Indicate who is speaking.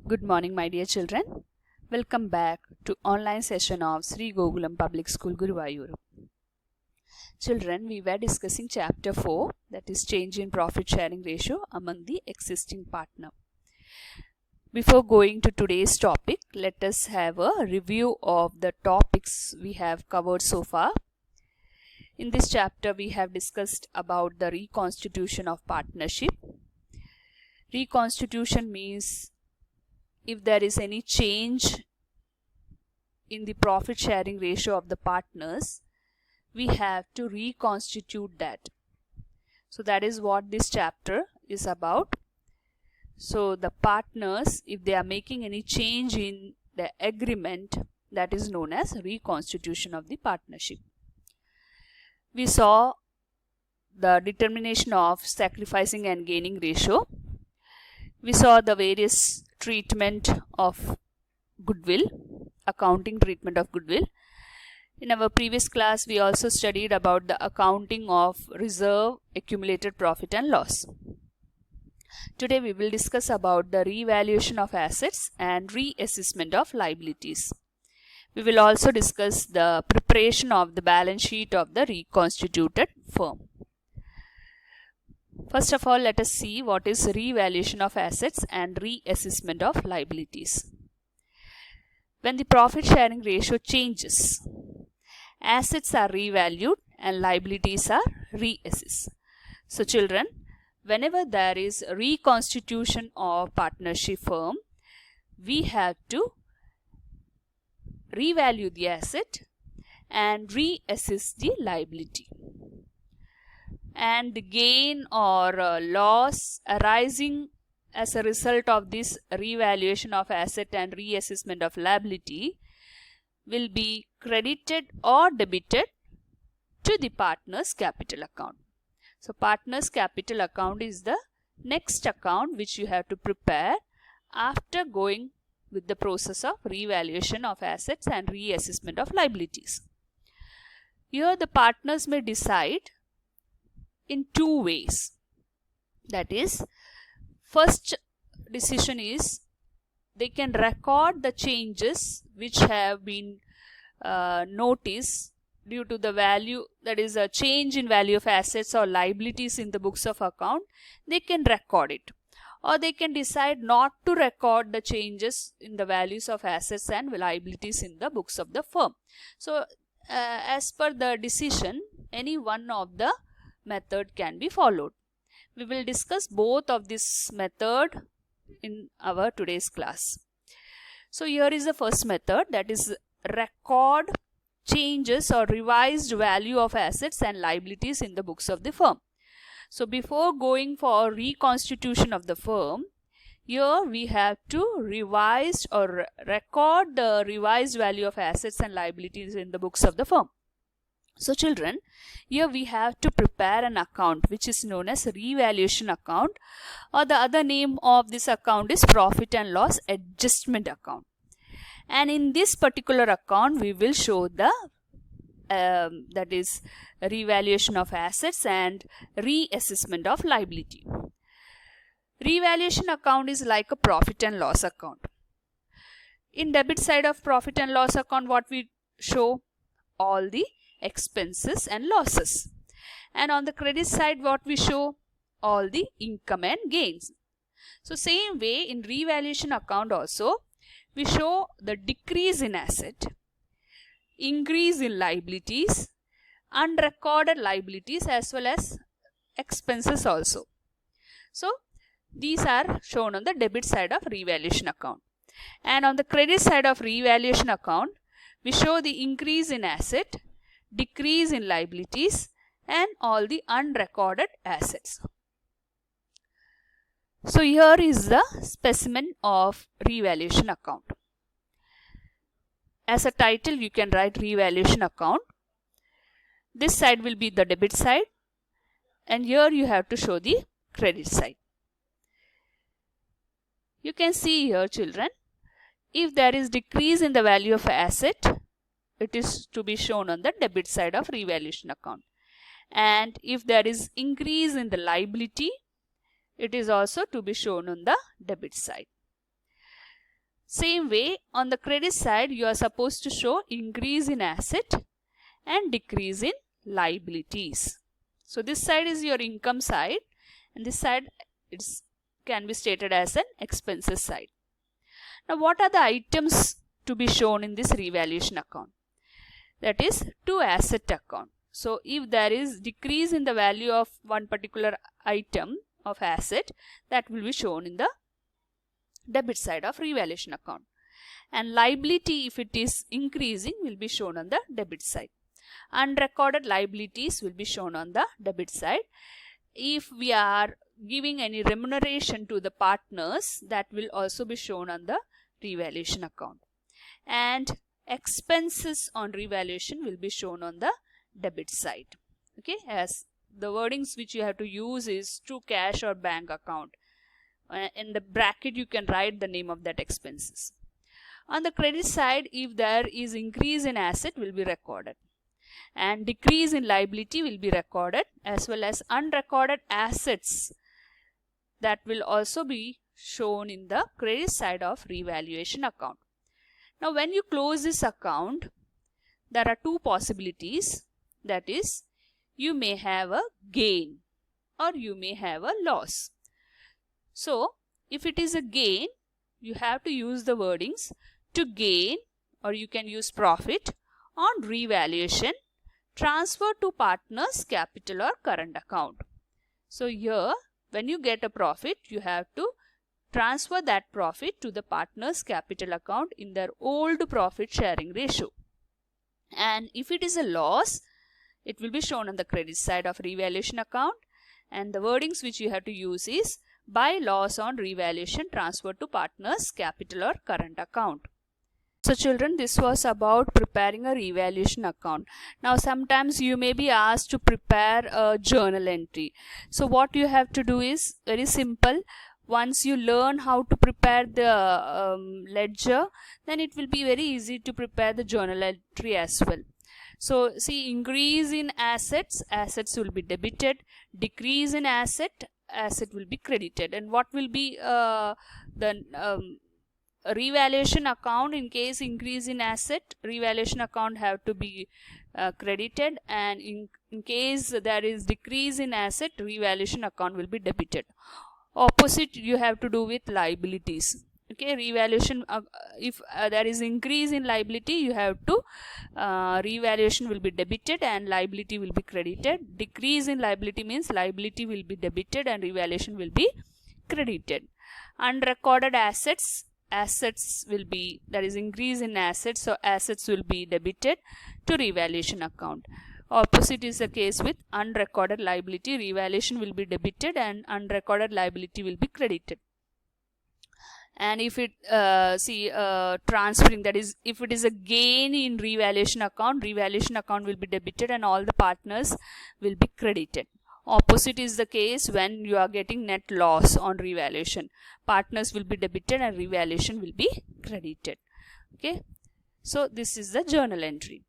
Speaker 1: Good morning, my dear children. Welcome back to online session of Sri Gokulam Public School, Guruvayur. Children, we were discussing chapter 4, that is change in profit sharing ratio among the existing partner. Before going to today's topic, let us have a review of the topics we have covered so far. In this chapter, we have discussed about the reconstitution of partnership. Reconstitution means if there is any change in the profit sharing ratio of the partners, we have to reconstitute that. So that is what this chapter is about. So the partners, if they are making any change in the agreement, that is known as reconstitution of the partnership. We saw the determination of sacrificing and gaining ratio. We saw the various treatment of goodwill, accounting treatment of goodwill. In our previous class, we also studied about the accounting of reserve, accumulated profit and loss. Today we will discuss about the revaluation of assets and reassessment of liabilities. We will also discuss the preparation of the balance sheet of the reconstituted firm. First of all, let us see what is revaluation of assets and reassessment of liabilities. When the profit sharing ratio changes, assets are revalued and liabilities are reassessed. So children, whenever there is a reconstitution of partnership firm, we have to revalue the asset and reassess the liability. And the gain or loss arising as a result of this revaluation of asset and reassessment of liability will be credited or debited to the partner's capital account. So partner's capital account is the next account which you have to prepare after going with the process of revaluation of assets and reassessment of liabilities. Here the partners may decide in two ways. That is, first decision is they can record the changes which have been noticed due to the value, that is a change in value of assets or liabilities in the books of account. They can record it, or they can decide not to record the changes in the values of assets and liabilities in the books of the firm. So as per the decision, any one of the method can be followed. We will discuss both of this method in our today's class. So here is the first method, that is record changes or revised value of assets and liabilities in the books of the firm. So before going for reconstitution of the firm, here we have to revise or record the revised value of assets and liabilities in the books of the firm. So children, here we have to prepare an account which is known as revaluation account, or the other name of this account is profit and loss adjustment account. And in this particular account, we will show the that is revaluation of assets and reassessment of liability. Revaluation account is like a profit and loss account. In debit side of profit and loss account, what we show? All the expenses and losses. And on the credit side, what we show? All the income and gains. So same way in revaluation account also, we show the decrease in asset, increase in liabilities, unrecorded liabilities as well as expenses also. So these are shown on the debit side of revaluation account. And on the credit side of revaluation account, we show the increase in asset, decrease in liabilities and all the unrecorded assets. So here is the specimen of revaluation account. As a title, you can write revaluation account. This side will be the debit side, and here you have to show the credit side. You can see here, children, if there is decrease in the value of asset, it is to be shown on the debit side of revaluation account. And if there is increase in the liability, it is also to be shown on the debit side. Same way, on the credit side, you are supposed to show increase in asset and decrease in liabilities. So this side is your income side, and this side can be stated as an expenses side. Now, what are the items to be shown in this revaluation account? That is to asset account. So if there is decrease in the value of one particular item of asset, that will be shown in the debit side of revaluation account, and liability, if it is increasing, will be shown on the debit side. Unrecorded liabilities will be shown on the debit side. If we are giving any remuneration to the partners, that will also be shown on the revaluation account, and expenses on revaluation will be shown on the debit side. Okay, as the wordings which you have to use is to cash or bank account. In the bracket you can write the name of that expenses. On the credit side, if there is increase in asset, will be recorded, and decrease in liability will be recorded, as well as unrecorded assets that will also be shown in the credit side of revaluation account. Now when you close this account, there are two possibilities. That is, you may have a gain or you may have a loss. So if it is a gain, you have to use the wordings to gain, or you can use profit on revaluation, transfer to partners' capital or current account. So here, when you get a profit, you have to transfer that profit to the partners' capital account in their old profit sharing ratio. And if it is a loss, it will be shown on the credit side of revaluation account, and the wordings which you have to use is by loss on revaluation transferred to partners' capital or current account. So children, this was about preparing a revaluation account. Now sometimes you may be asked to prepare a journal entry. So what you have to do is very simple. Once you learn how to prepare the ledger, then it will be very easy to prepare the journal entry as well. So see, increase in assets, assets will be debited. Decrease in asset, asset will be credited. And what will be the revaluation account? In case increase in asset, revaluation account have to be credited, and in case there is decrease in asset, revaluation account will be debited. Opposite you have to do with liabilities. Okay, revaluation, if there is increase in liability, you have to revaluation will be debited and liability will be credited. Decrease in liability means liability will be debited and revaluation will be credited. Unrecorded assets, assets will be, there is increase in assets, so assets will be debited to revaluation account. Opposite is the case with unrecorded liability. Revaluation will be debited and unrecorded liability will be credited. And if it transferring, that is, if it is a gain in revaluation account will be debited and all the partners will be credited. Opposite is the case when you are getting net loss on revaluation. Partners will be debited and revaluation will be credited. Okay, so this is the journal entry.